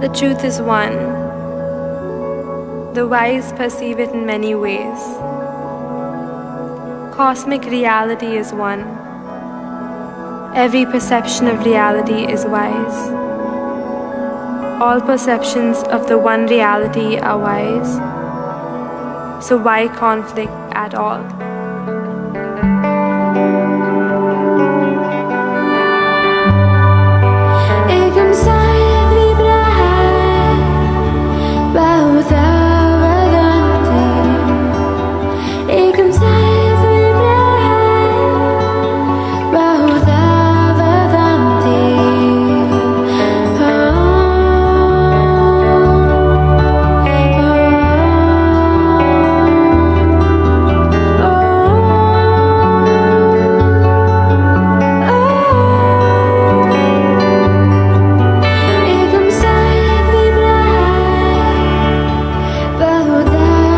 The truth is one. The wise perceive it in many ways. Cosmic reality is one. Every perception of reality is wise. All perceptions of the one reality are wise. So why conflict at all? Ekam sayat vibrahai bahutavadanti. Ekam sayat vibrahai bahutavadanti. Ekam sayat vibrahai bahutavadanti.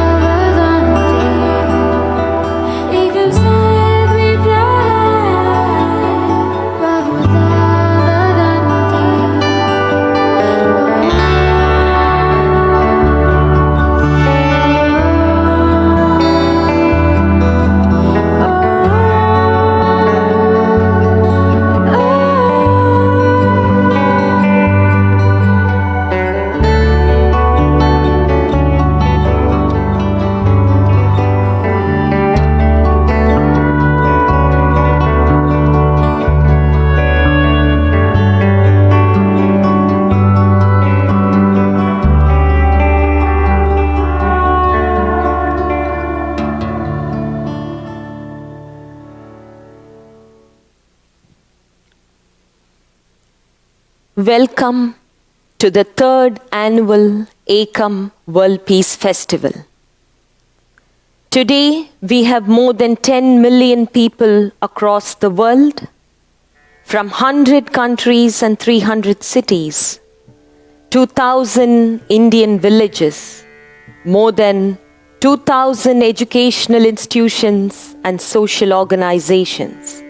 Ekam sayat vibrahai Welcome to the third annual Ekam World Peace Festival. Today, we have more than 10 million people across the world, from 100 countries and 300 cities, 2,000 Indian villages, more than 2,000 educational institutions and social organizations.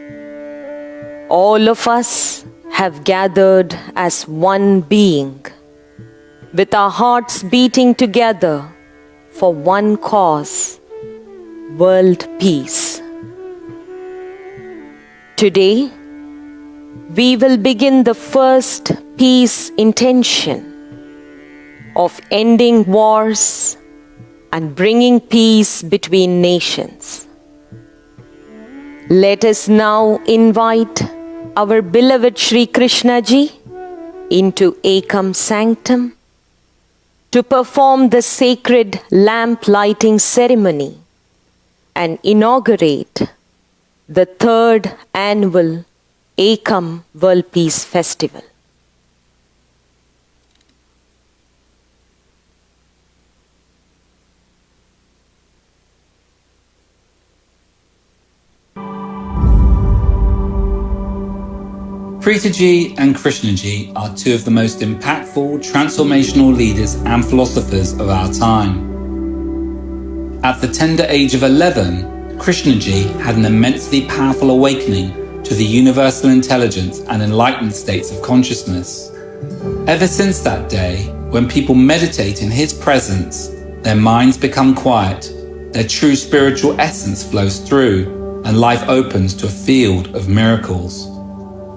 All of us have gathered as one being, with our hearts beating together for one cause, world peace. Today, we will begin the first peace intention of ending wars and bringing peace between nations. Let us now invite our beloved Shri Krishna Ji into Ekam Sanctum to perform the sacred lamp lighting ceremony and inaugurate the third annual Ekam World Peace Festival. Preetaji and Krishnaji are two of the most impactful transformational leaders and philosophers of our time. At the tender age of 11, Krishnaji had an immensely powerful awakening to the universal intelligence and enlightened states of consciousness. Ever since that day, when people meditate in his presence, their minds become quiet, their true spiritual essence flows through, and life opens to a field of miracles.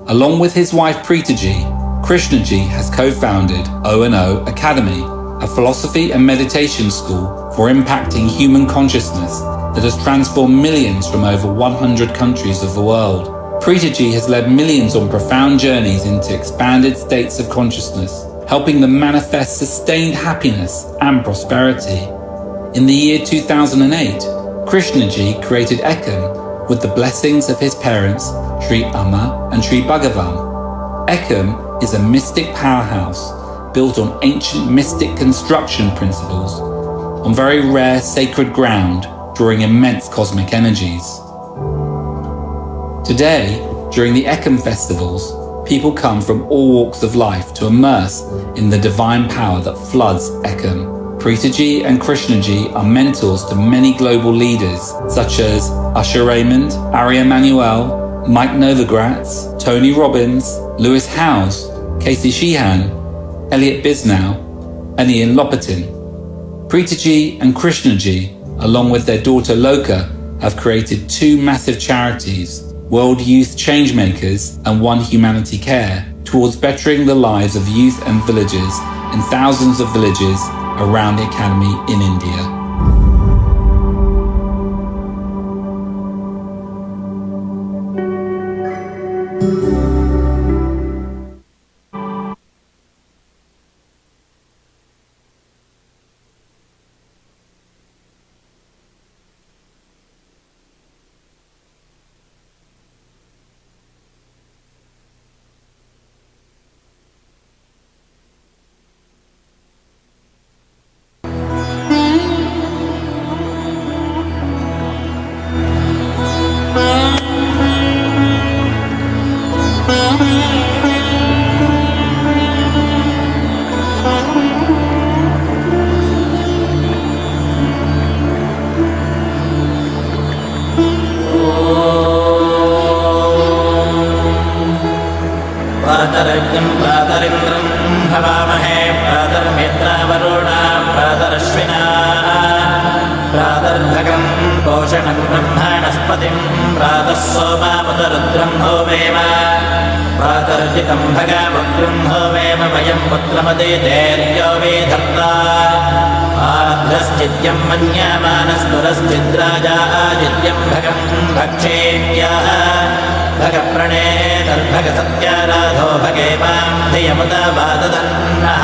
Along with his wife Preetaji, Krishnaji has co-founded O&O Academy, a philosophy and meditation school for impacting human consciousness that has transformed millions from over 100 countries of the world. Preetaji has led millions on profound journeys into expanded states of consciousness, helping them manifest sustained happiness and prosperity. In the year 2008, Krishnaji created Ekam with the blessings of his parents, Sri Amma and Sri Bhagavan. Ekam is a mystic powerhouse built on ancient mystic construction principles, on very rare sacred ground, drawing immense cosmic energies. Today, during the Ekam festivals, people come from all walks of life to immerse in the divine power that floods Ekam. Preetaji and Krishnaji are mentors to many global leaders such as Usher Raymond, Ari Emanuel, Mike Novogratz, Tony Robbins, Lewis Howes, Casey Sheehan, Elliot Bisnow, and Ian Lopatin. Preetaji and Krishnaji, along with their daughter Loka, have created 2 massive charities, World Youth Changemakers and One Humanity Care, towards bettering the lives of youth and villagers in thousands of villages around the academy in India. प्रातरज्ञं प्रातरिन्द्रं हवामहे प्रातर्मित्रावरुणा प्रातरश्विना प्रातर्भगं पोषणं ब्रह्मणस्पतिं प्रातः सोमामुदरुद्रं होमेम प्रातर्जितं भगवद्रुं होमेम वयं पुत्रमदितेर्यो विधत्ता आद्रश्चिद्यं मन्यमानस्तुरश्चिद्राजा आदित्यं भगं भक्षेभ्यः भगप्रणेतर्भगसत्याराधो भगे मां धियमुदवाददन्नः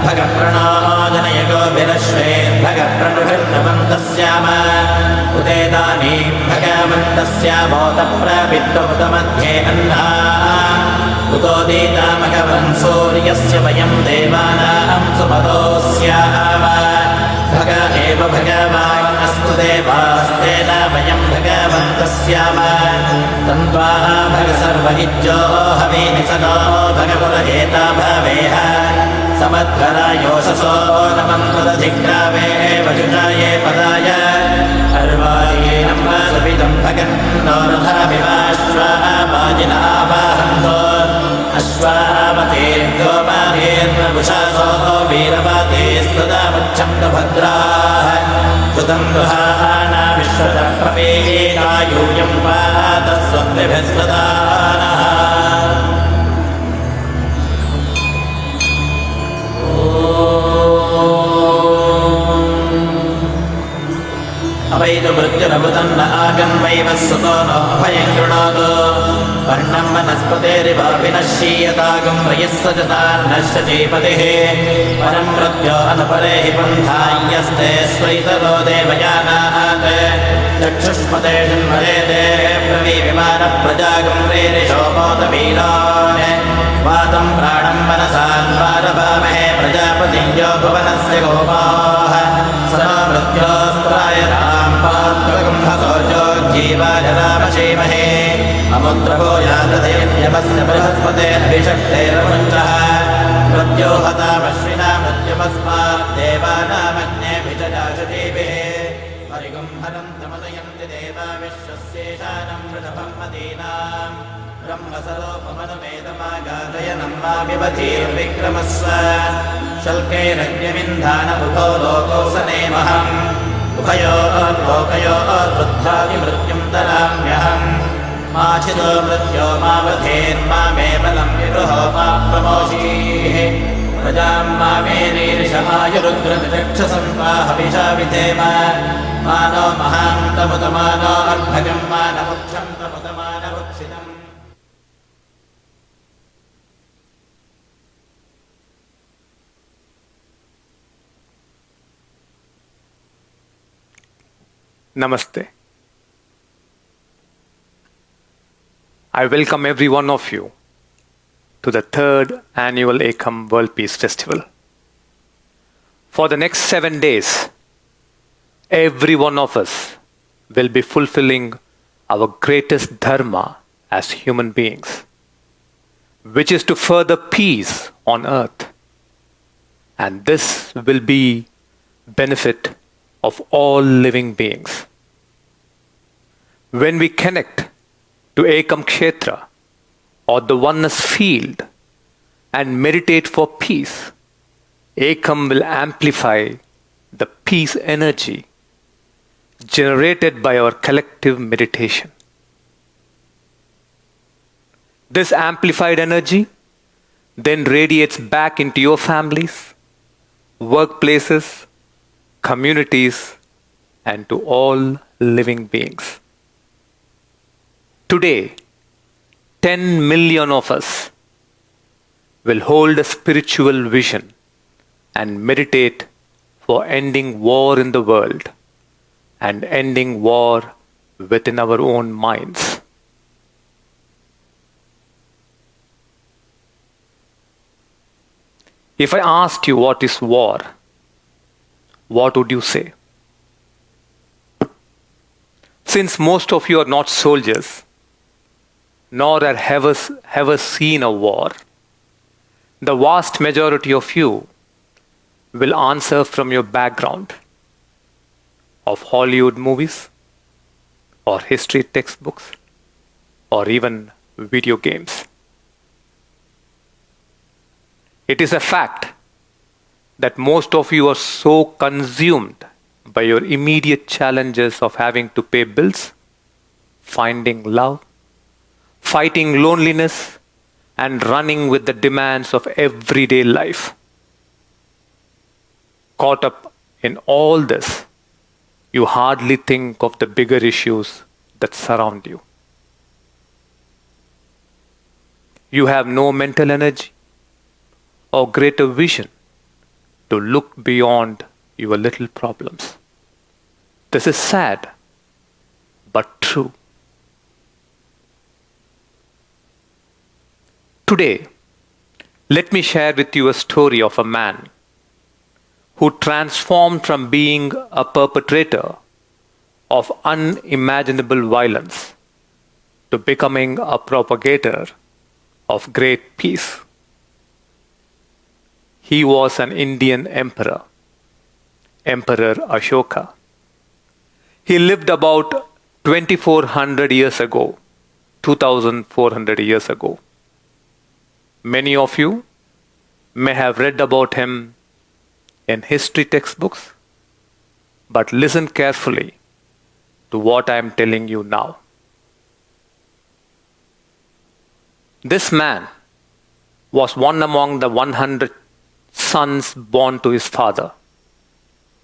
भगप्रणो जनयगोभिरश्वेर्भगप्रणुभिर्नवन्तस्याम उदेदानीं भगवन्तस्यामोतप्रविद्वमुदमध्ये अन्नाः उतोदीतामगवन् सूर्यस्य वयं देवानां सुमतोऽस्याम भग एव भगवान् अस्तु देवास्तेन वयं भगवन्तस्याम तन्त्वा भग सर्वहिज्यो हवीनि स नो भगवरहेता भवेह समध्वरायोषसो नमन्त्रदधिग्रावे वजुषाये पदाय अर्वाये नम्रसविदं भगन्नो रथाभिवाश्वापाजिनावाहन्तो अश्वावतीर्यो माभीर्नभुषासो वीरवातेस्तदामुच्छन्दभद्राः सुतं दुहाना विश्वतः प्रवेदायूयं पातः स्वस्तिभिस्वदानः अवैतु मृत्युरभुतन्न आगन्वैव सुतो नो भयं गृणातु वर्णं वनस्पतेरिव विनश्यीयतागं वयस्सजतान्नश्च चीपतिः परं मृत्यो अनुपरे हि पन्थायस्ते स्वैतरो देवयानात् चक्षुष्मते षण्मरेते प्रवीविमानप्रजागं वेरिशोमोदवीरान् वातं प्राणं मनसान् वारभामहे प्रजापतिं यो भुवनस्य गोपाः सदा मृत्योस्त्रायतां पात्रगं हसोजो जीवाजरामशीमहे अमुद्रवो यातदेव्यमस्य बृहस्पतेरभिषक्तेरमुञ्चः मृत्यो हतामश्विना मृत्युमस्मात् देवानामन्येभिजजाशतीभिः परिगुं हरन्तमनयन्ति देवा विश्वस्येषानं वृषभं मदीनाम् ब्रह्मसरोपमनुमेदमागाधयनं मा विवधीर्विक्रमस्व शल्कैरग्निमिन्धानमुखो लोको सनेमहम् उभयोर्लोकयोर्वृद्धादिमृत्युं तराम्यहम् माचितो मृत्यो मावधेर्मा मे बलं विगृहो मा प्रमोषीः प्रजां मा मेरीर्षमायुरुग्रचक्षसन्वाहविषा विधेम मानो महान्तमुदमानो अर्भगं मानमुक्षं तमुदमानमुक्षितम् Namaste. I welcome every one of you to the 3rd annual Ekam World Peace Festival. For the next 7 days, every one of us will be fulfilling our greatest dharma as human beings, which is to further peace on earth. And this will be benefit of all living beings. When we connect to Ekam Kshetra or the oneness field, and meditate for peace, Ekam will amplify the peace energy generated by our collective meditation. This amplified energy then radiates back into your families, workplaces, communities, and to all living beings. Today, 10 million of us will hold a spiritual vision and meditate for ending war in the world and ending war within our own minds. If I asked you what is war, what would you say? Since most of you are not soldiers, nor have ever seen a war, the vast majority of you will answer from your background of Hollywood movies, or history textbooks, or even video games. It is a fact that most of you are so consumed by your immediate challenges of having to pay bills, finding love, fighting loneliness, and running with the demands of everyday life. Caught up in all this, you hardly think of the bigger issues that surround you. You have no mental energy or greater vision to look beyond your little problems. This is sad, but true. Today, let me share with you a story of a man who transformed from being a perpetrator of unimaginable violence to becoming a propagator of great peace. He was an Indian emperor, Emperor Ashoka. He lived about 2400 years ago, 2400 years ago. Many of you may have read about him in history textbooks, but listen carefully to what I am telling you now. This man was one among the 100 sons born to his father,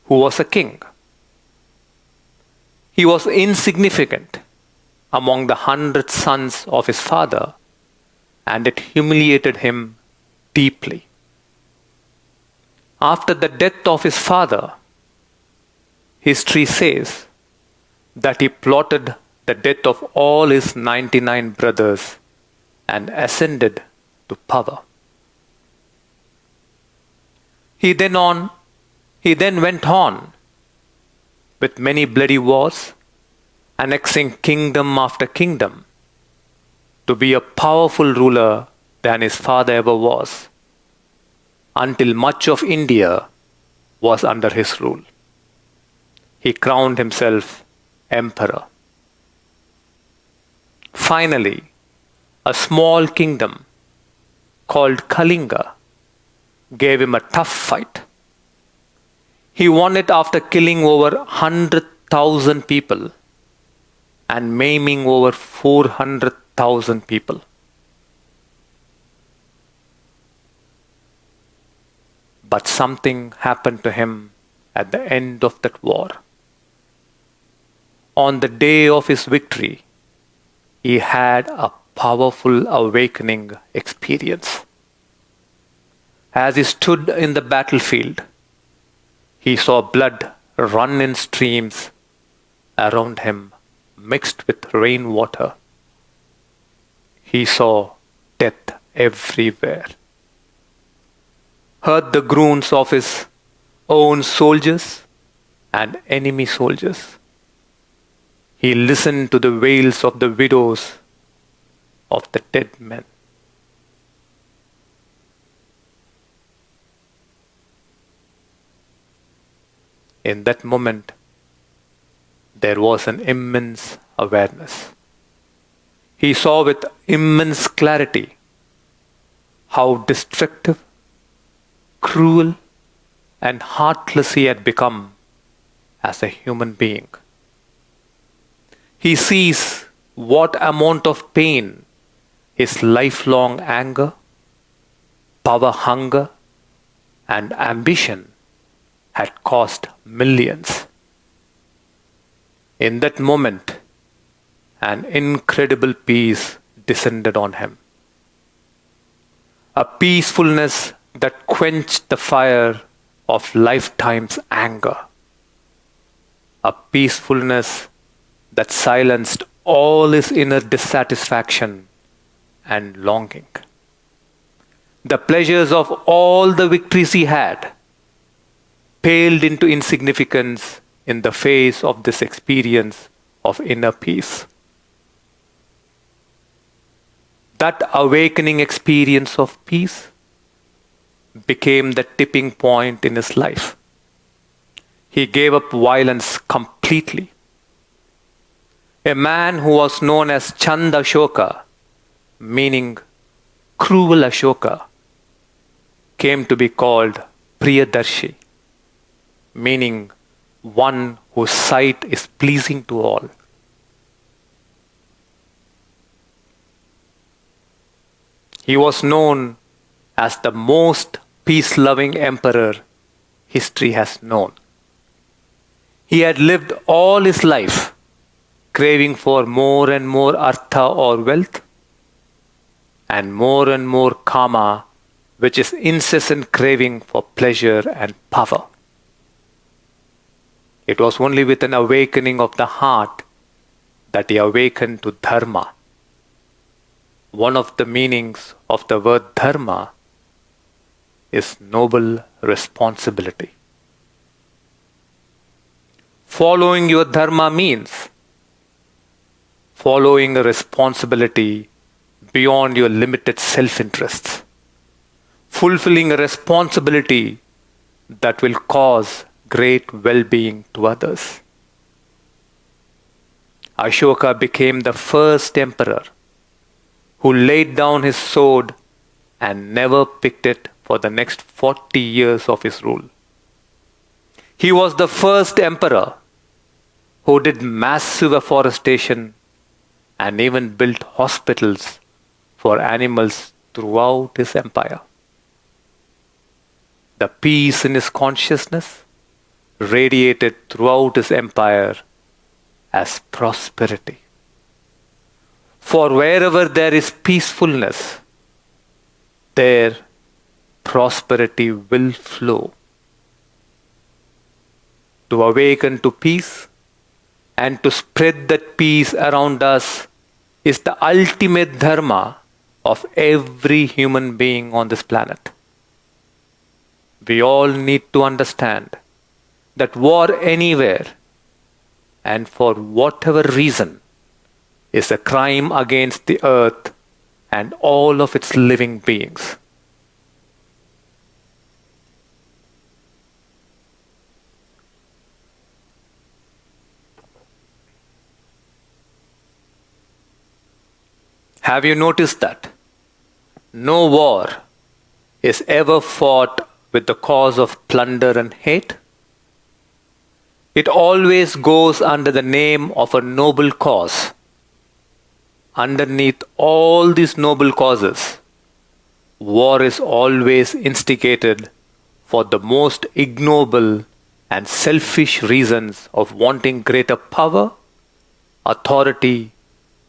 who was a king. He was insignificant among the 100 sons of his father, and it humiliated him deeply. After the death of his father, history says that he plotted the death of all his 99 brothers and ascended to power. He then went on with many bloody wars, annexing kingdom after kingdom, to be a powerful ruler than his father ever was, until much of India was under his rule. He crowned himself emperor. Finally, a small kingdom called Kalinga gave him a tough fight. He won it after killing over 100,000 people and maiming over 400,000 people. But something happened to him at the end of that war. On the day of his victory, he had a powerful awakening experience. As he stood in the battlefield, he saw blood run in streams around him, mixed with rainwater. He saw death everywhere, heard the groans of his own soldiers and enemy soldiers. He listened to the wails of the widows of the dead men. In that moment, there was an immense awareness. He saw with immense clarity how destructive, cruel, and heartless he had become as a human being. He sees what amount of pain his lifelong anger, power hunger, and ambition had cost millions. In that moment, an incredible peace descended on him. A peacefulness that quenched the fire of lifetime's anger. A peacefulness that silenced all his inner dissatisfaction and longing. The pleasures of all the victories he had paled into insignificance in the face of this experience of inner peace. That awakening experience of peace became the tipping point in his life. He gave up violence completely. A man who was known as Chanda Ashoka, meaning cruel Ashoka, came to be called Priyadarshi, meaning one whose sight is pleasing to all. He was known as the most peace-loving emperor history has known. He had lived all his life craving for more and more artha or wealth, and more kama, which is incessant craving for pleasure and power. It was only with an awakening of the heart that he awakened to dharma. One of the meanings of the word dharma is noble responsibility. Following your dharma means following a responsibility beyond your limited self-interests, fulfilling a responsibility that will cause great well-being to others. Ashoka became the first emperor who laid down his sword and never picked it for the next 40 years of his rule. He was the first emperor who did massive afforestation and even built hospitals for animals throughout his empire. The peace in his consciousness radiated throughout his empire as prosperity. For wherever there is peacefulness, there prosperity will flow. To awaken to peace and to spread that peace around us is the ultimate dharma of every human being on this planet. We all need to understand that war anywhere and for whatever reason is a crime against the earth and all of its living beings. Have you noticed that no war is ever fought with the cause of plunder and hate? It always goes under the name of a noble cause. Underneath all these noble causes, war is always instigated for the most ignoble and selfish reasons of wanting greater power, authority,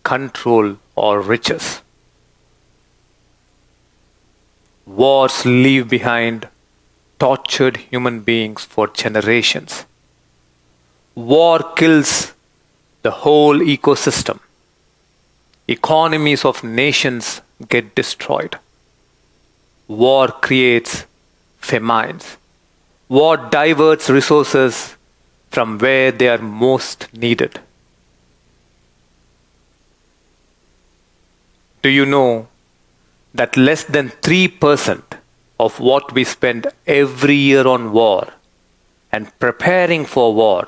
control, or riches. Wars leave behind tortured human beings for generations. War kills the whole ecosystem. Economies of nations get destroyed. War creates famines. War diverts resources from where they are most needed. Do you know that less than 3% of what we spend every year on war and preparing for war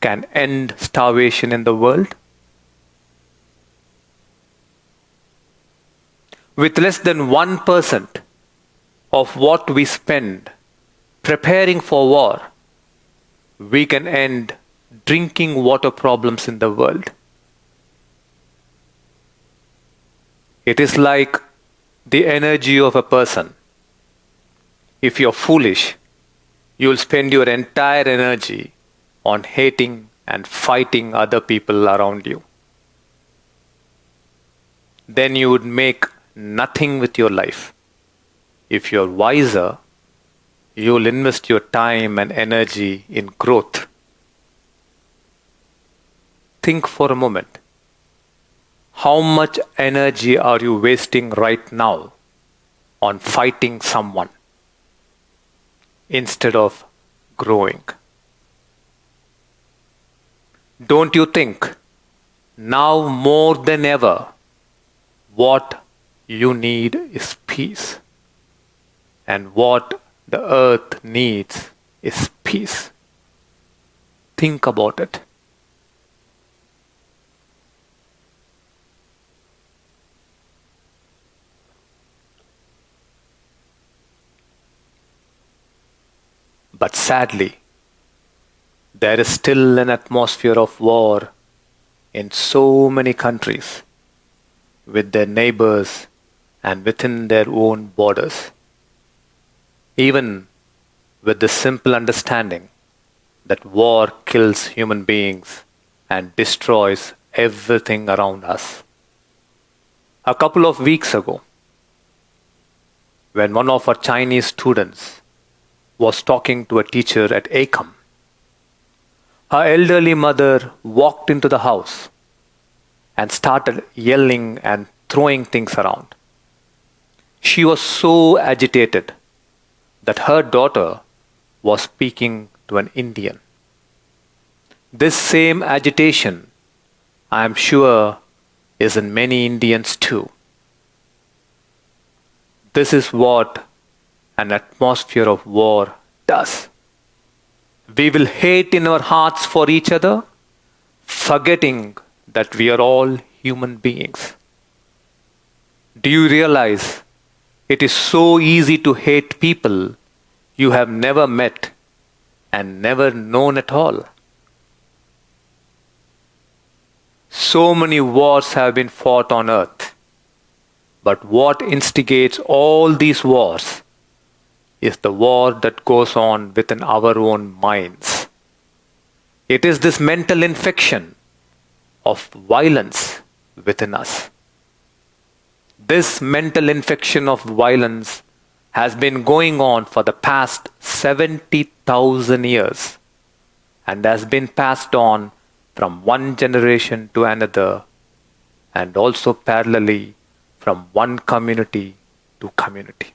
can end starvation in the world? with less than 1% of what we spend preparing for war, we can end drinking water problems in the world. It is like the energy of a person. If you're foolish, you'll spend your entire energy on hating and fighting other people around you. Then you would make nothing with your life. If you're wiser, you'll invest your time and energy in growth. Think for a moment. How much energy are you wasting right now on fighting someone instead of growing? Don't you think now more than ever what you need is peace, and what the earth needs is peace? Think about it. But sadly, there is still an atmosphere of war in so many countries with their neighbors and within their own borders. Even with the simple understanding that war kills human beings and destroys everything around us. A couple of weeks ago, when one of our Chinese students was talking to a teacher at Ekam, her elderly mother walked into the house and started yelling and throwing things around. She was so agitated that her daughter was speaking to an Indian. This same agitation, I am sure, is in many Indians too. This is what an atmosphere of war does. We will hate in our hearts for each other, forgetting that we are all human beings. Do you realize it is so easy to hate people you have never met and never known at all? So many wars have been fought on earth, but what instigates all these wars is the war that goes on within our own minds. It is this mental infection of violence within us. This mental infection of violence has been going on for the past 70,000 years and has been passed on from one generation to another, and also parallelly from one community to community.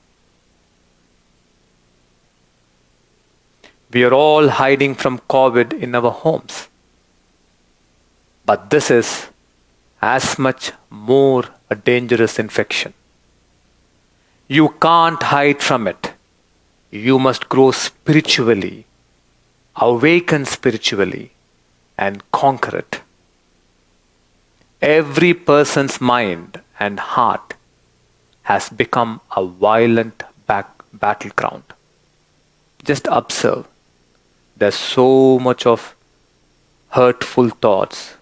We are all hiding from COVID in our homes. But this is as much more a dangerous infection. You can't hide from it. You must grow spiritually, awaken spiritually, and conquer it. Every person's mind and heart has become a violent battleground. Just observe. There's so much of hurtful thoughts,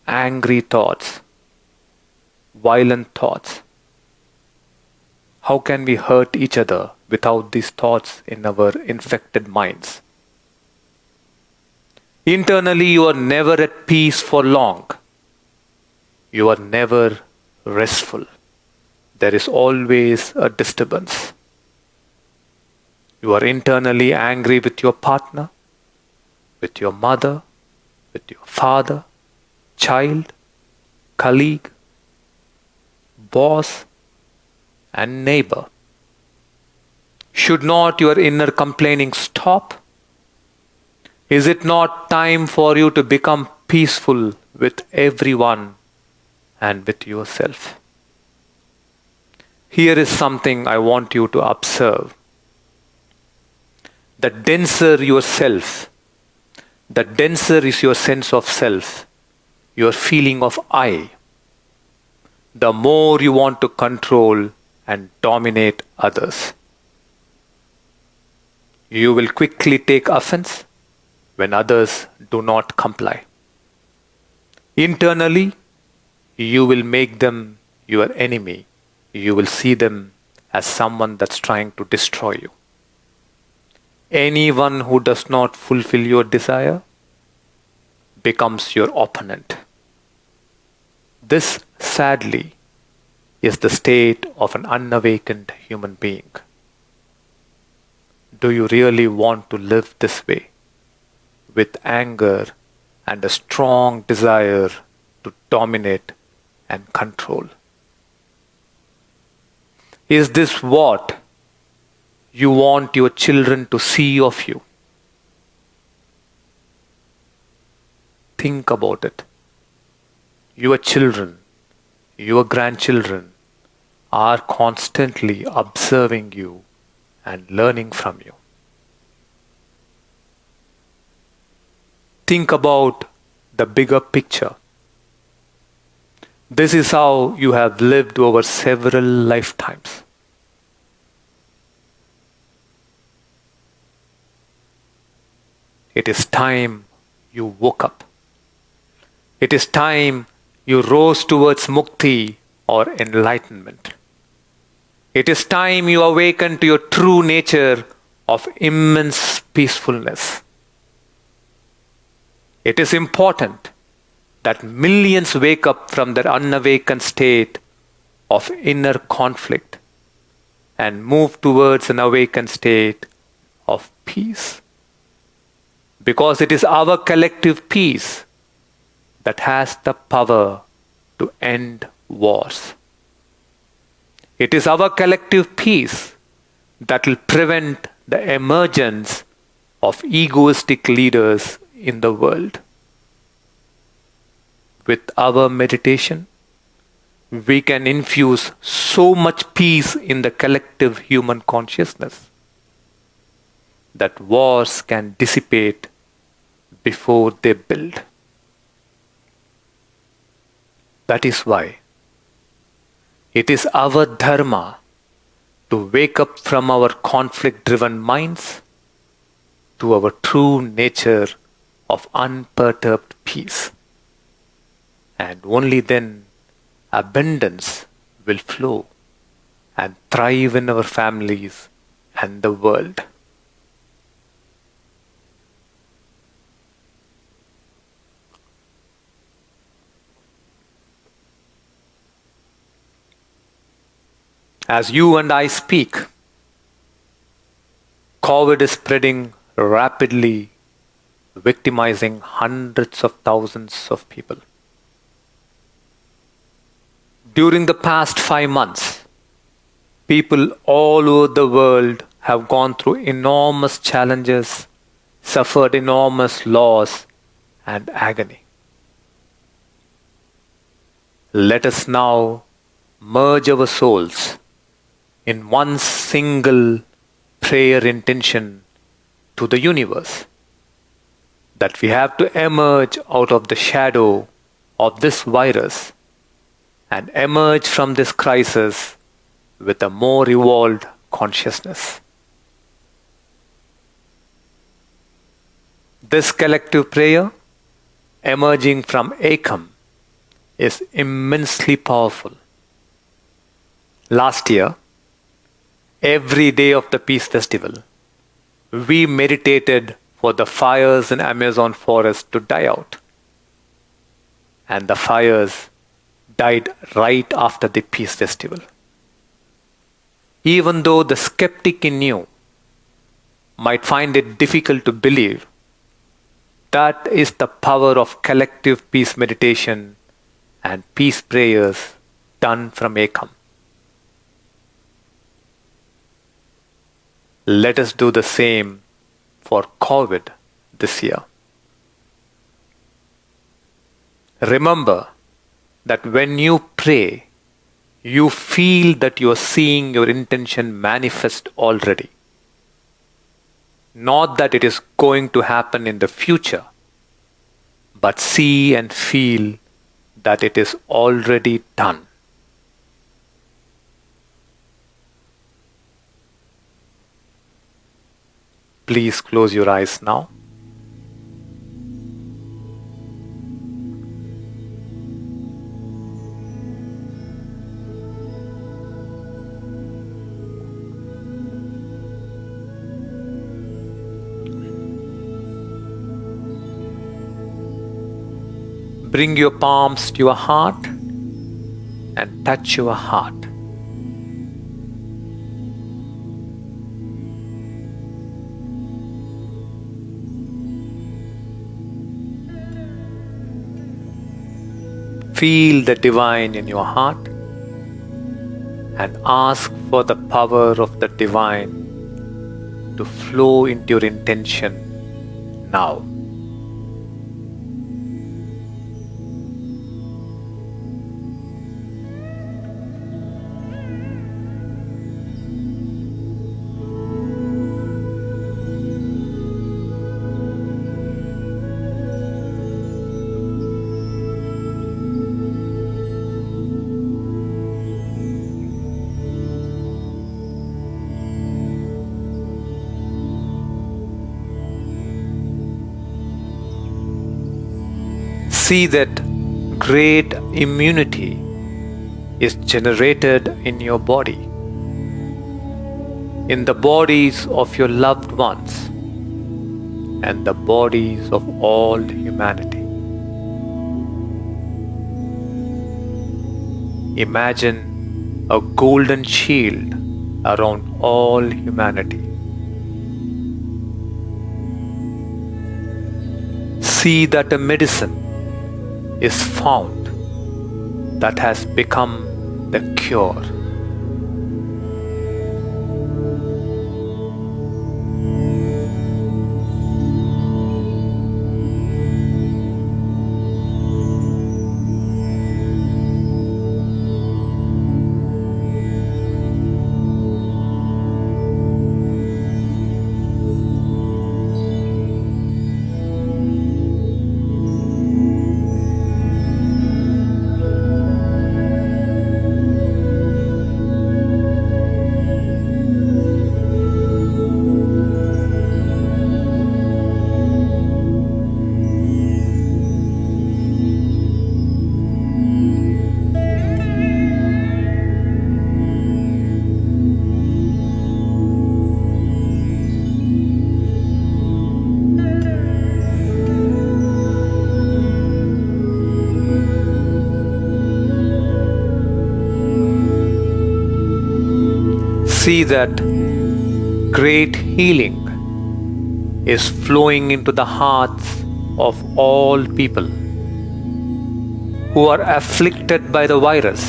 angry thoughts, violent thoughts. How can we hurt each other without these thoughts in our infected minds? Internally, you are never at peace for long. You are never restful. There is always a disturbance. You are internally angry with your partner, with your mother, with your father, child, colleague, boss, and neighbor. Should not your inner complaining stop? Is it not time for you to become peaceful with everyone and with yourself? Here is something I want you to observe. The denser yourself, the denser is your sense of self, your feeling of I, the more you want to control and dominate others. You will quickly take offense when others do not comply. Internally, you will make them your enemy. You will see them as someone that's trying to destroy you. Anyone who does not fulfill your desire becomes your opponent. This, sadly, is the state of an unawakened human being. Do you really want to live this way, with anger and a strong desire to dominate and control? Is this what you want your children to see of you? Think about it. Your children, your grandchildren are constantly observing you and learning from you. Think about the bigger picture. This is how you have lived over several lifetimes. It is time you woke up. It is time you rose towards mukti or enlightenment. It is time you awaken to your true nature of immense peacefulness. It is important that millions wake up from their unawakened state of inner conflict and move towards an awakened state of peace. Because it is our collective peace that has the power to end wars. It is our collective peace that will prevent the emergence of egoistic leaders in the world. With our meditation, we can infuse so much peace in the collective human consciousness that wars can dissipate before they build. That is why it is our dharma to wake up from our conflict-driven minds to our true nature of unperturbed peace. And only then abundance will flow and thrive in our families and the world. As you and I speak, COVID is spreading rapidly, victimizing hundreds of thousands of people. During the past 5 months, people all over the world have gone through enormous challenges, suffered enormous loss and agony. Let us now merge our souls in one single prayer intention to the universe, that we have to emerge out of the shadow of this virus and emerge from this crisis with a more evolved consciousness. This collective prayer, emerging from Ekam, is immensely powerful. Last year, every day of the Peace Festival, we meditated for the fires in Amazon forest to die out. And the fires died right after the Peace Festival. Even though the skeptic in you might find it difficult to believe, that is the power of collective peace meditation and peace prayers done from Ekam. Let us do the same for COVID this year. Remember that when you pray, you feel that you are seeing your intention manifest already. Not that it is going to happen in the future, but see and feel that it is already done. Please close your eyes now. Bring your palms to your heart and touch your heart. Feel the divine in your heart and ask for the power of the divine to flow into your intention now. See that great immunity is generated in your body, in the bodies of your loved ones, and the bodies of all humanity. Imagine a golden shield around all humanity. See that a medicine is found that has become the cure. See that great healing is flowing into the hearts of all people who are afflicted by the virus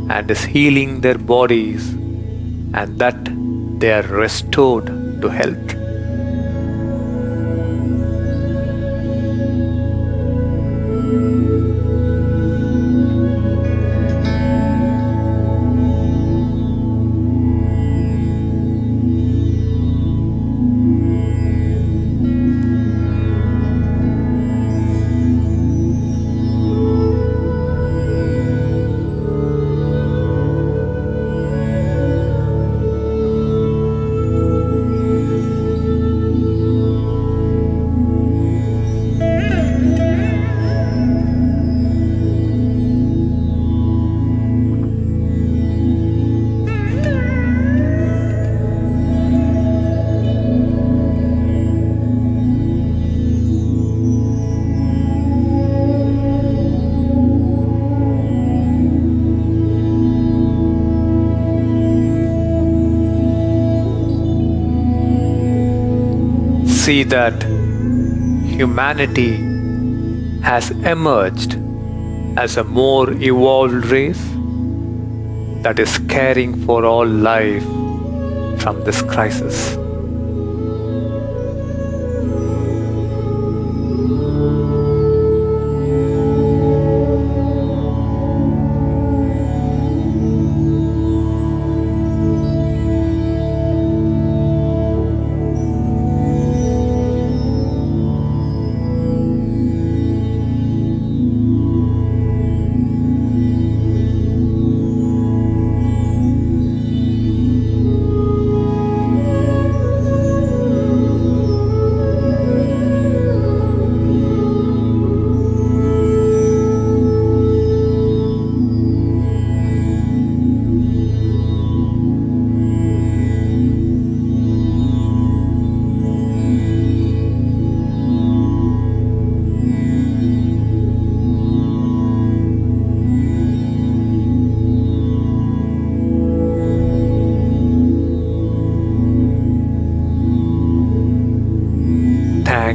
and is healing their bodies, and that they are restored to health. See that humanity has emerged as a more evolved race that is caring for all life from this crisis.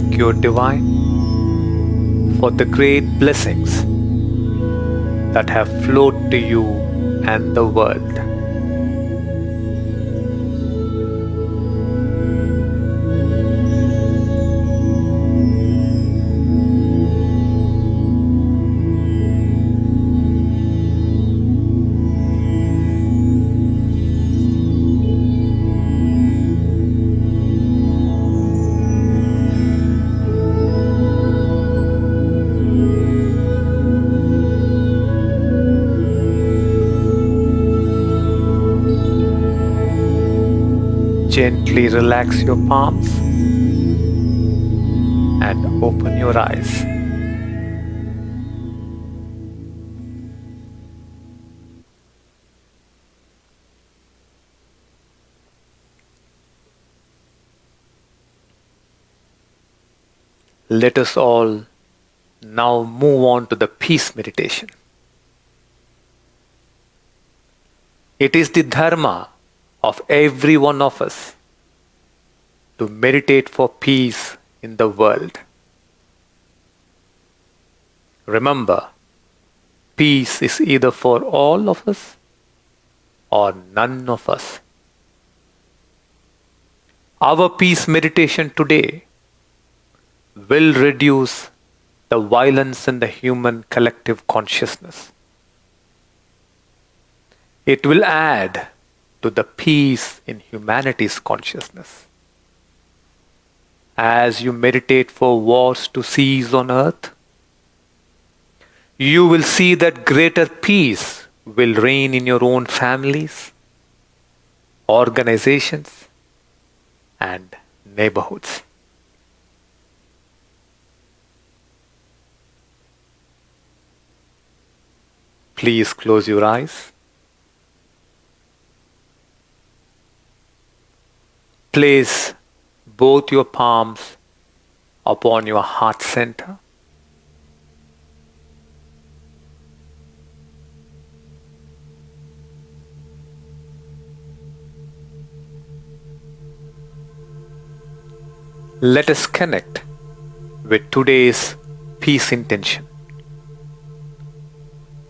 thank your divine for the great blessings that have flowed to you and the world. Gently relax your palms and open your eyes. Let us all now move on to the peace meditation. It is the dharma of every one of us to meditate for peace in the world. Remember, peace is either for all of us or none of us. Our peace meditation today will reduce the violence in the human collective consciousness. It will add to the peace in humanity's consciousness. As you meditate for wars to cease on earth, you will see that greater peace will reign in your own families, organizations, and neighborhoods. Please close your eyes. Place both your palms upon your heart center. Let us connect with today's peace intention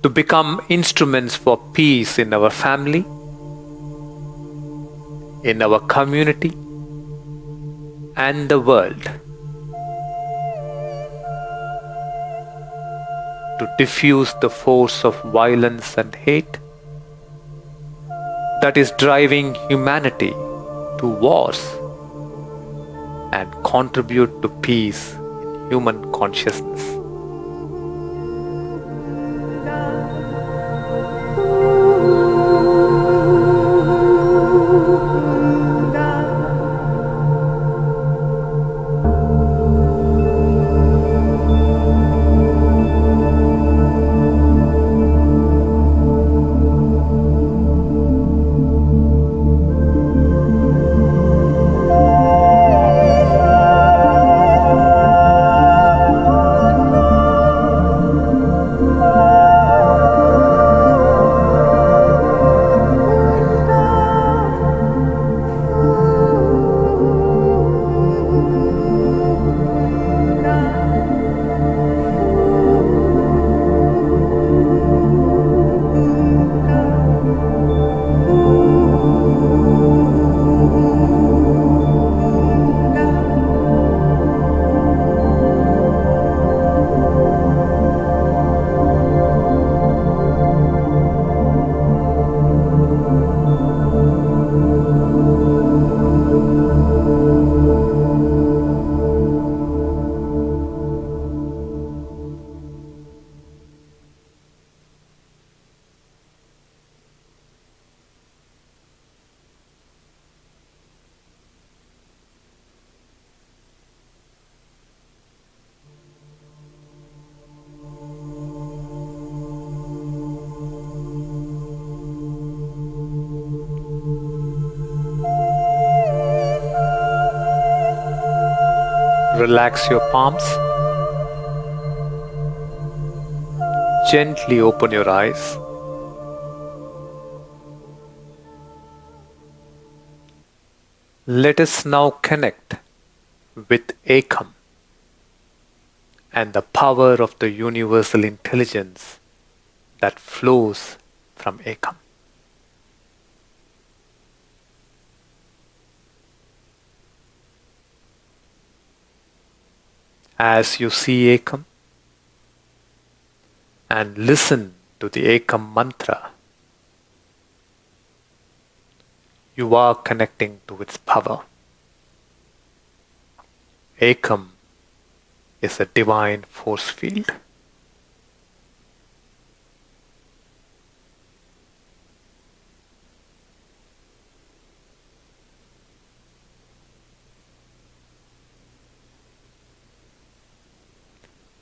to become instruments for peace in our family, in our community, and the world. To diffuse the force of violence and hate that is driving humanity to wars and contribute to peace in human consciousness. Relax your palms. Gently open your eyes. Let us now connect with Ekam, and the power of the universal intelligence that flows from Ekam. As you see Ekam and listen to the Ekam mantra, you are connecting to its power. Ekam is a divine force field.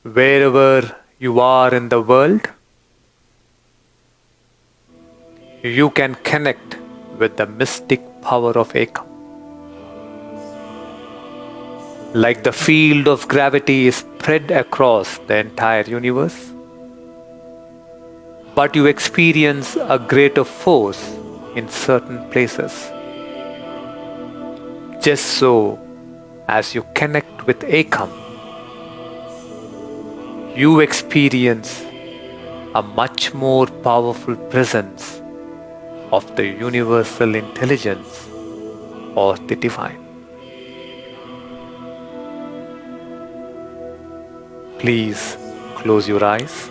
Wherever you are in the world, you can connect with the mystic power of Ekam. Like the field of gravity is spread across the entire universe, but you experience a greater force in certain places. Just so, as you connect with Ekam, you experience a much more powerful presence of the universal intelligence or the divine. Please close your eyes.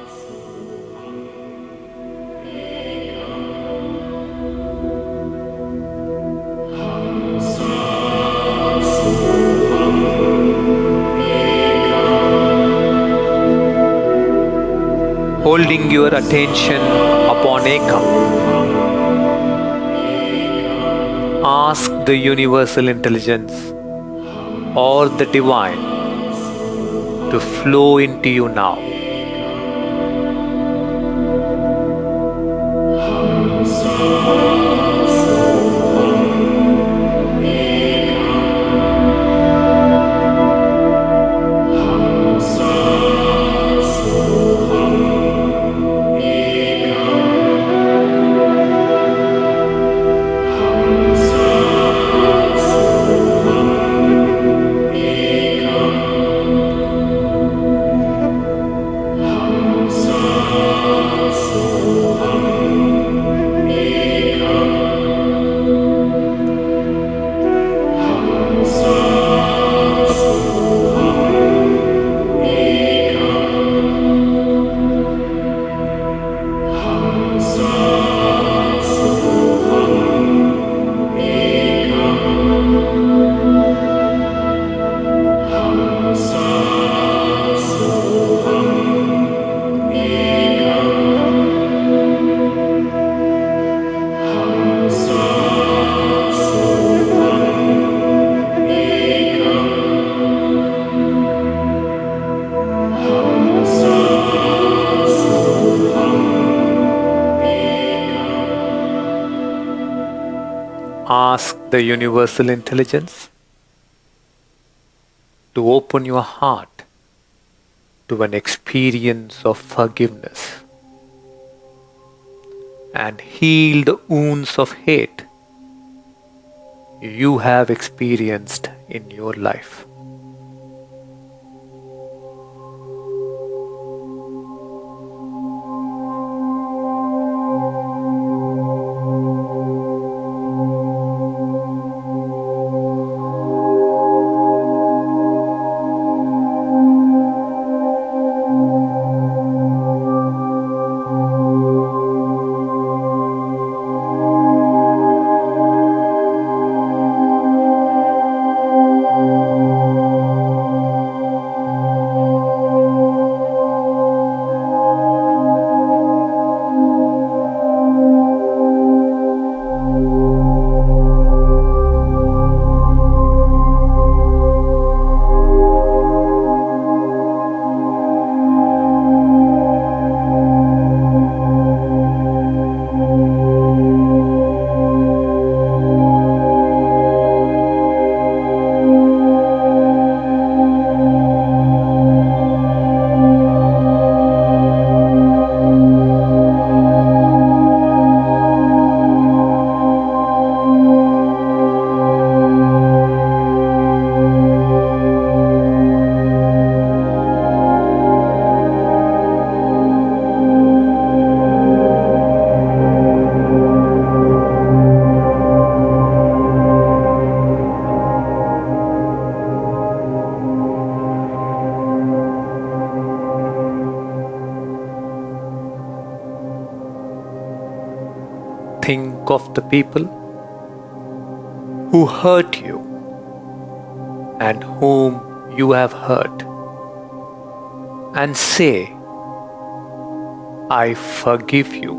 Holding your attention upon Ekam, ask the universal intelligence or the divine to flow into you now. Ask the universal intelligence to open your heart to an experience of forgiveness and heal the wounds of hate you have experienced in your life. think of the people who hurt you and whom you have hurt, and say, I forgive you.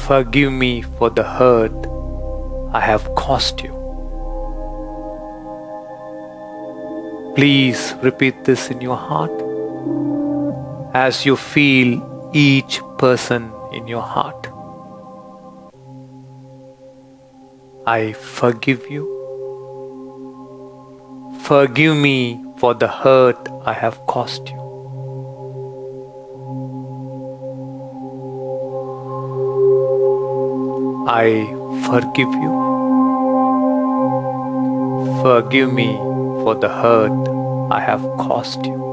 Forgive me for the hurt I have caused you. Please repeat this in your heart as you feel each person in your heart. I forgive you. Forgive me for the hurt I have caused you. I forgive you. Forgive me for the hurt I have caused you.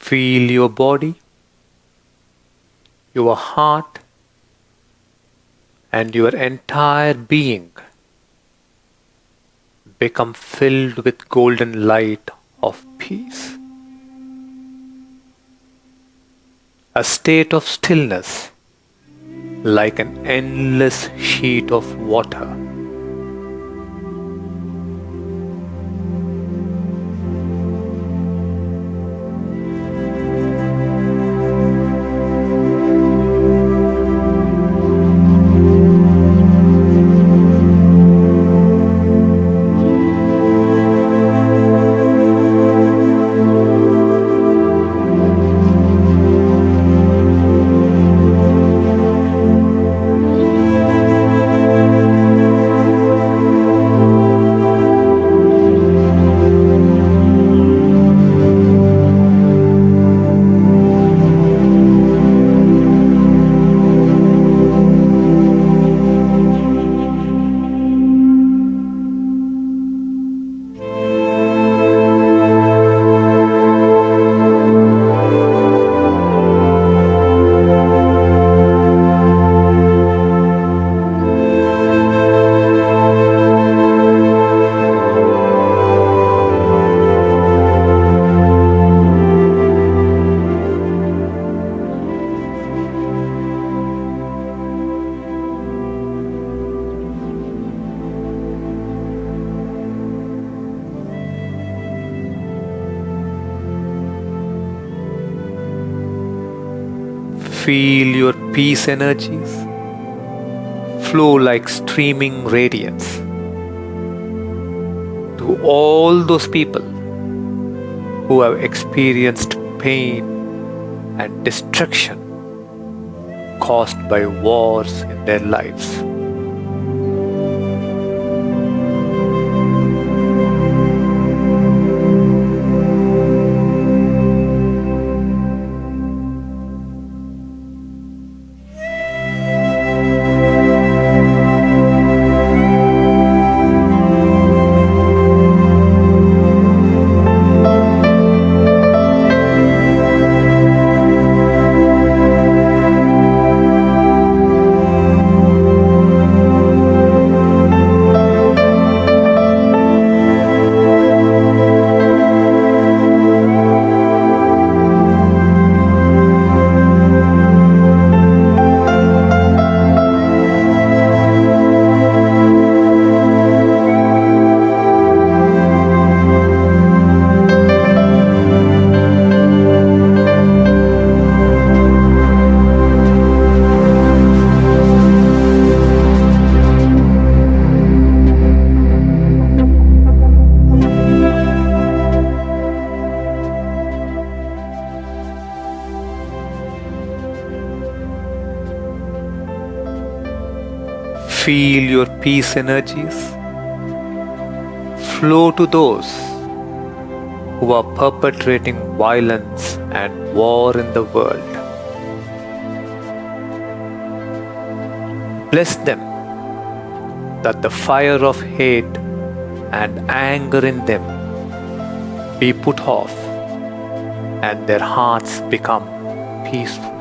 Feel your body, your heart, and your entire being become filled with golden light of peace. A state of stillness like an endless sheet of water. Feel your peace energies flow like streaming radiance to all those people who have experienced pain and destruction caused by wars in their lives. Feel your peace energies flow to those who are perpetrating violence and war in the world. Bless them that the fire of hate and anger in them be put off and their hearts become peaceful.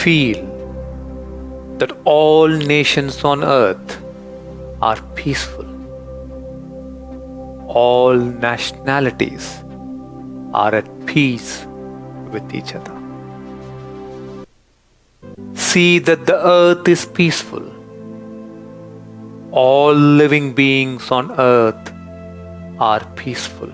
Feel that all nations on earth are peaceful. All nationalities are at peace with each other. See that the earth is peaceful. All living beings on earth are peaceful.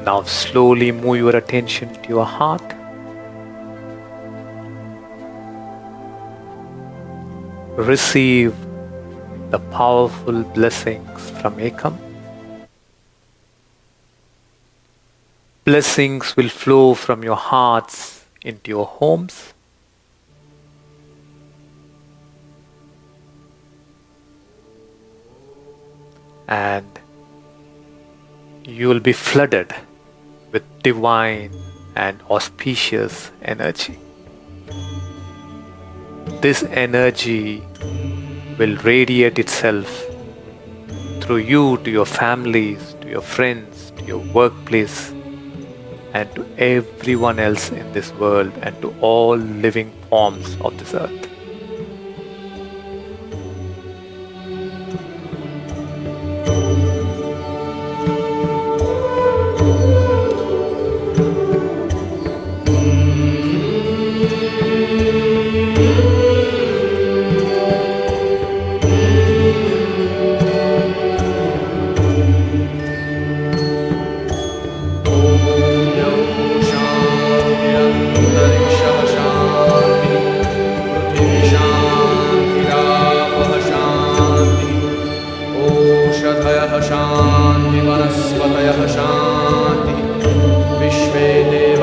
Now slowly move your attention to your heart. Receive the powerful blessings from Ekam. Blessings will flow from your hearts into your homes. And you will be flooded with divine and auspicious energy. This energy will radiate itself through you to your families, to your friends, to your workplace, and to everyone else in this world and to all living forms of this earth. शान्ति वनस्पतयः शान्ति विश्वे देव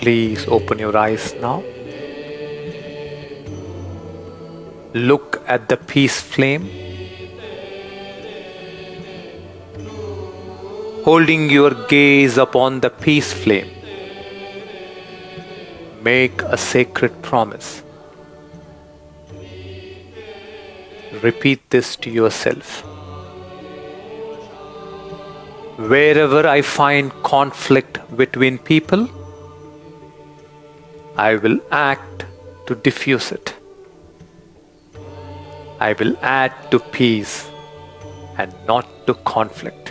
Please open your eyes now. Look at the peace flame. Holding your gaze upon the peace flame, make a sacred promise. Repeat this to yourself. Wherever I find conflict between people, I will act to diffuse it. I will add to peace and not to conflict.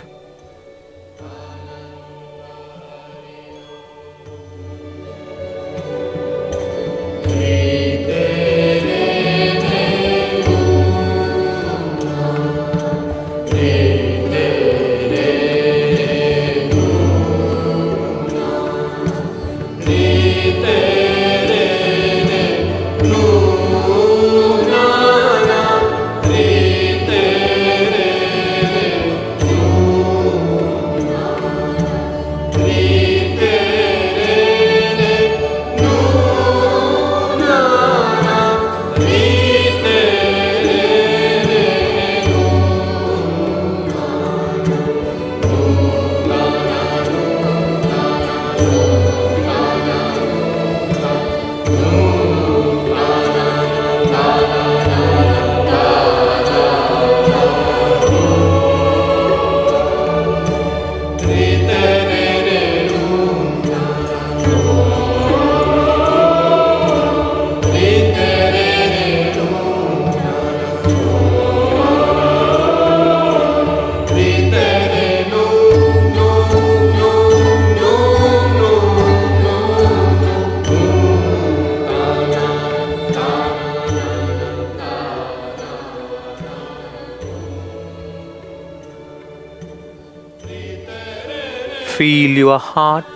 Feel your heart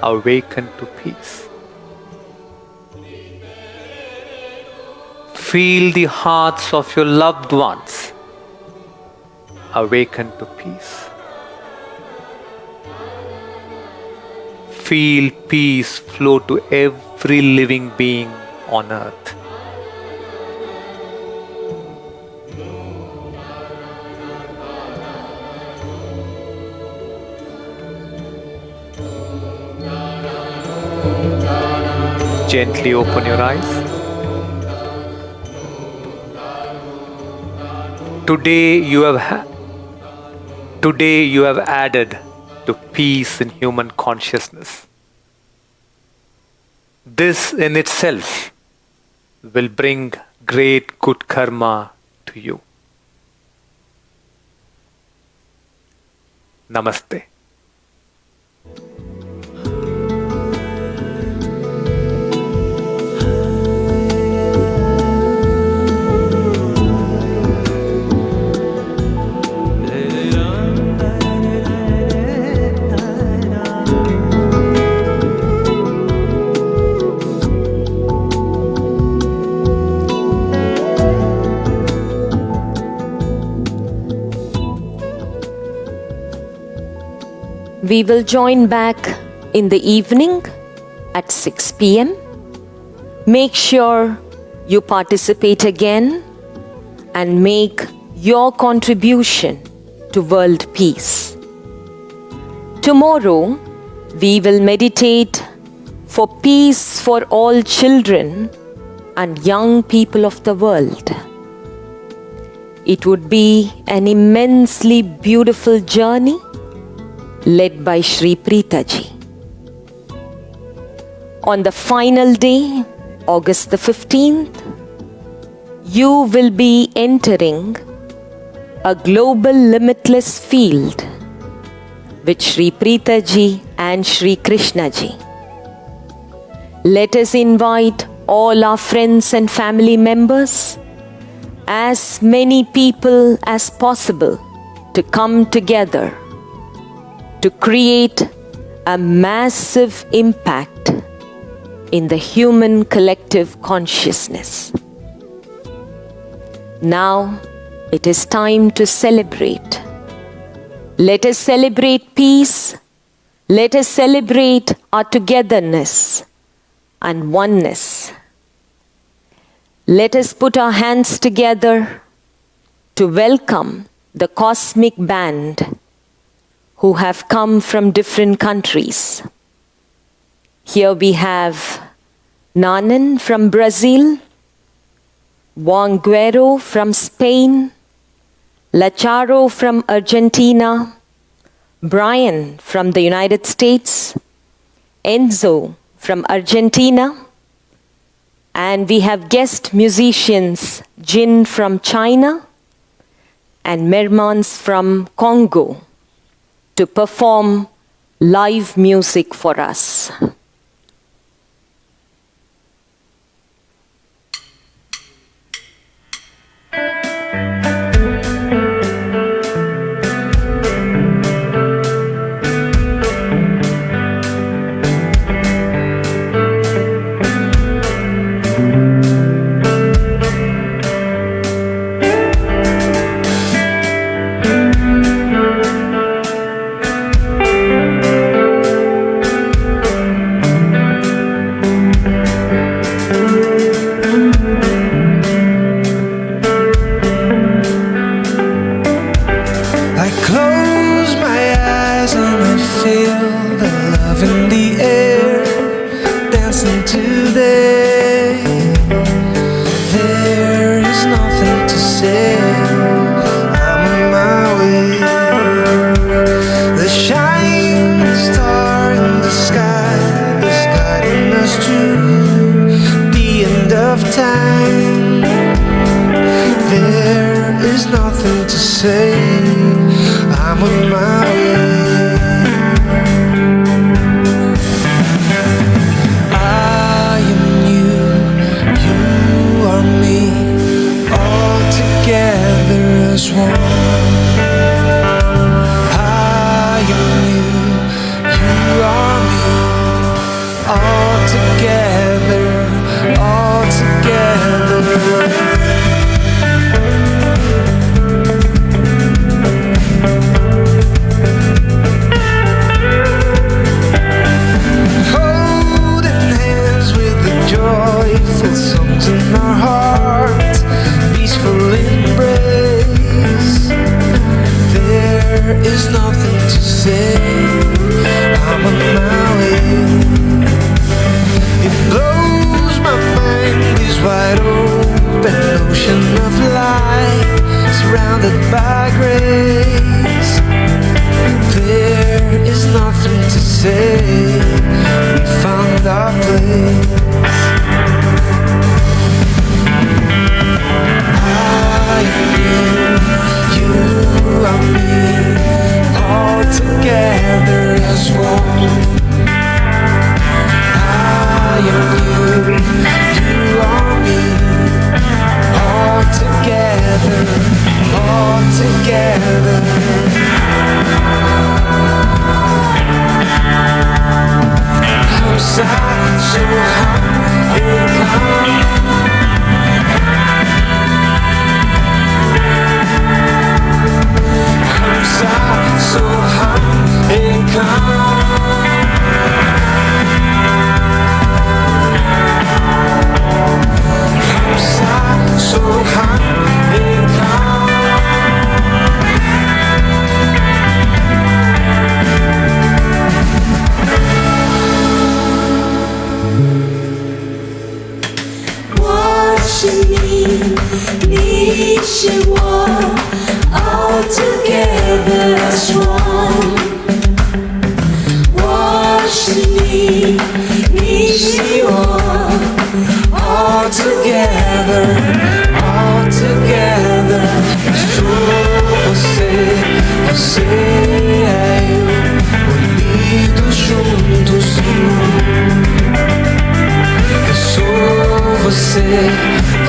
awaken to peace. Feel the hearts of your loved ones awaken to peace. Feel peace flow to every living being on earth. Gently open your eyes. Today you have added to peace in human consciousness. This in itself will bring great good karma to you. Namaste. We will join back in the evening at 6 p.m. Make sure you participate again and make your contribution to world peace. Tomorrow, we will meditate for peace for all children and young people of the world. It would be an immensely beautiful journey led by Shri Preeta ji. On the final day, August the 15th, you will be entering a global limitless field with Shri Preeta ji and Shri Krishna ji. Let us invite all our friends and family members, as many people as possible, to come together to create a massive impact in the human collective consciousness. Now it is time to celebrate. Let us celebrate peace. Let us celebrate our togetherness and oneness. Let us put our hands together to welcome the cosmic band who have come from different countries. Here we have Nanan from Brazil, Wanguero from Spain, Lacharo from Argentina, Brian from the United States, Enzo from Argentina, and we have guest musicians Jin from China and Mermans from Congo to perform live music for us.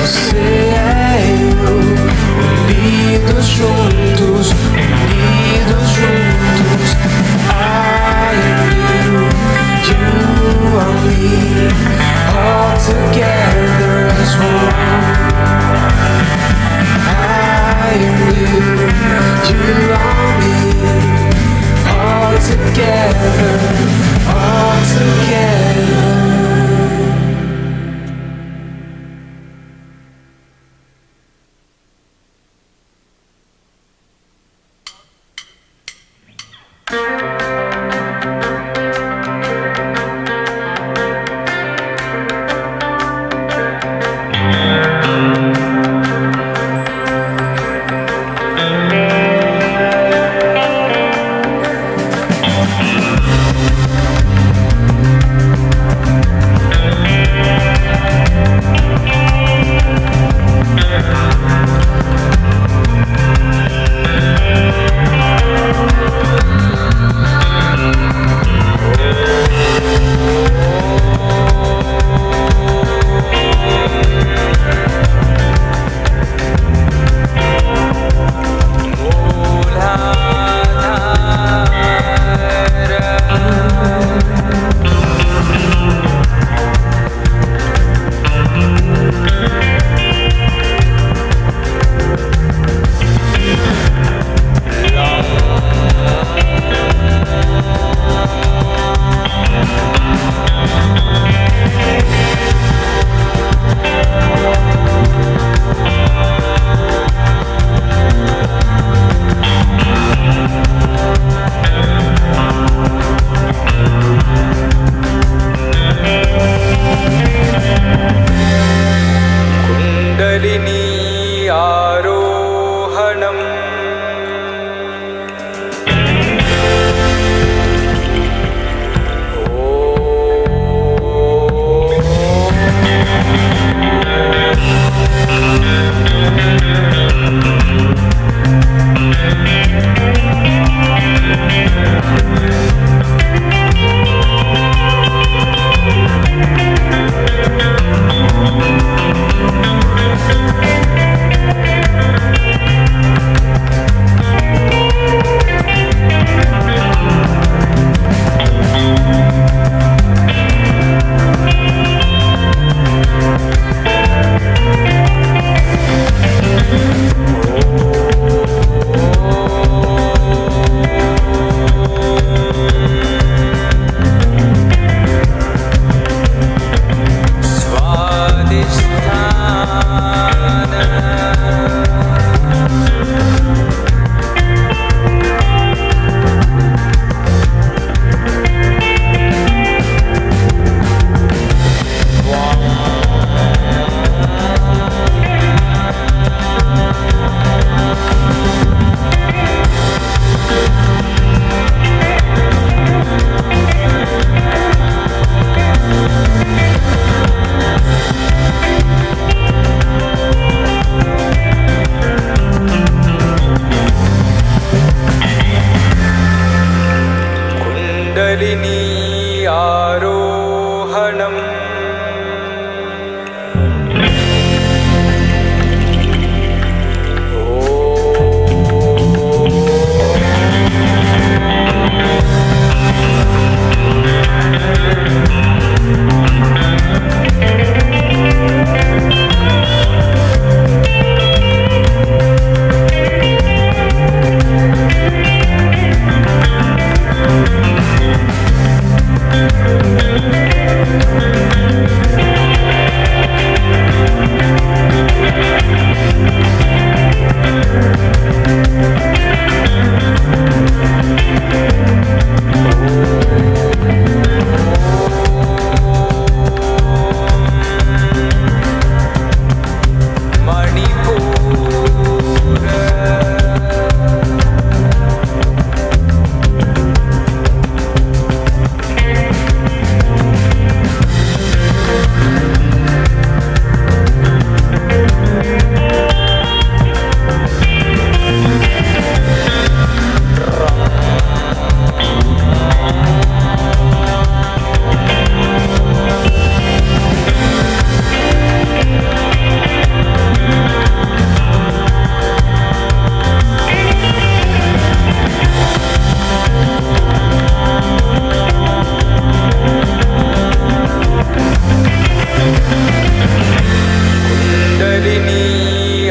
Você é eu,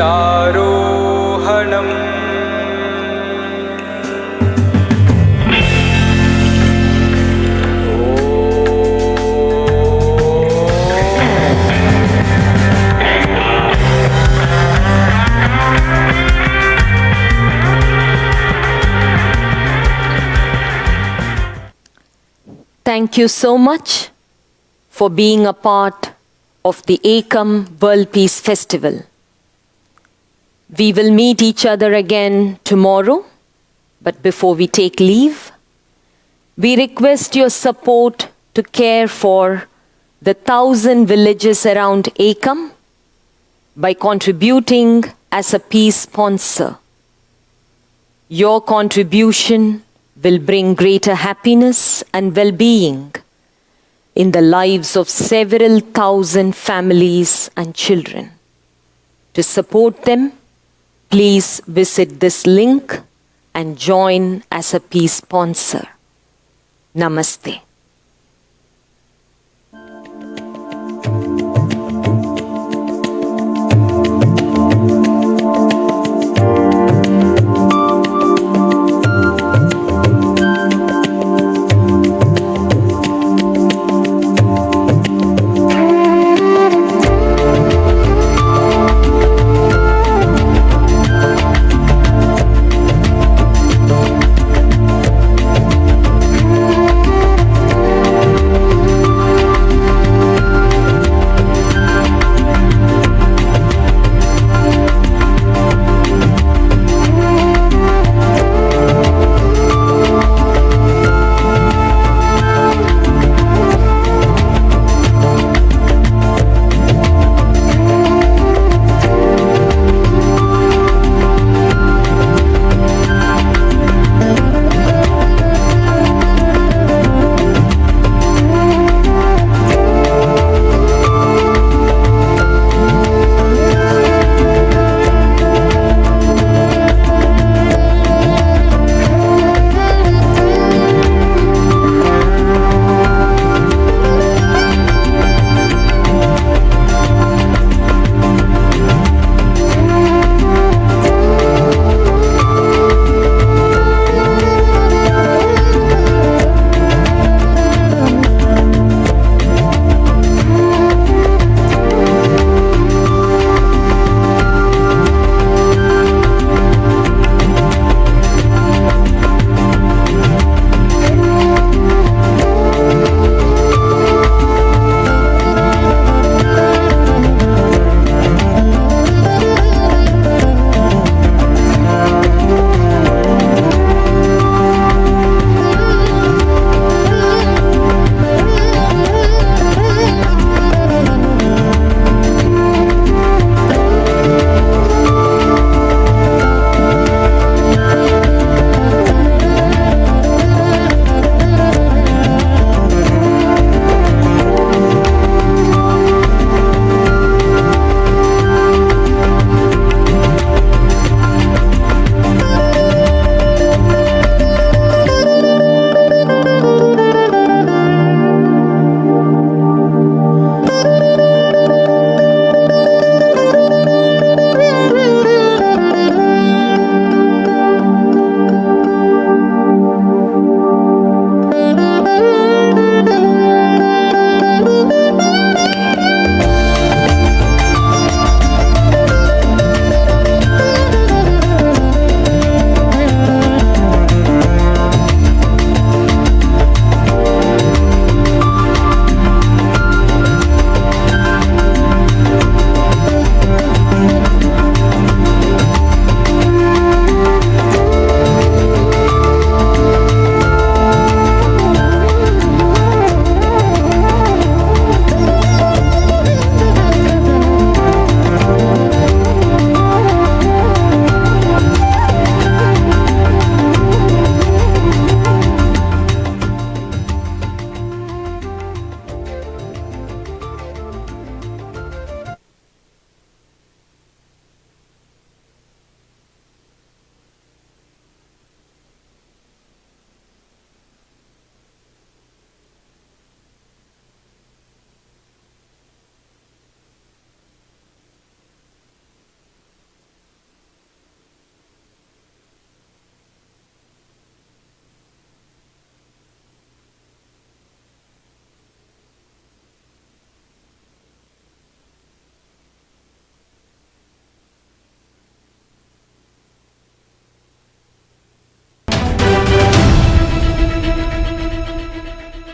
ध्वजारोहणम् Thank you so much for being a part of the Ekam World Peace Festival. We will meet each other again tomorrow, but before we take leave, we request your support to care for the 1,000 villages around Ekam by contributing as a peace sponsor. Your contribution will bring greater happiness and well-being in the lives of several thousand families and children. To support them, please visit this link and join as a peace sponsor. Namaste.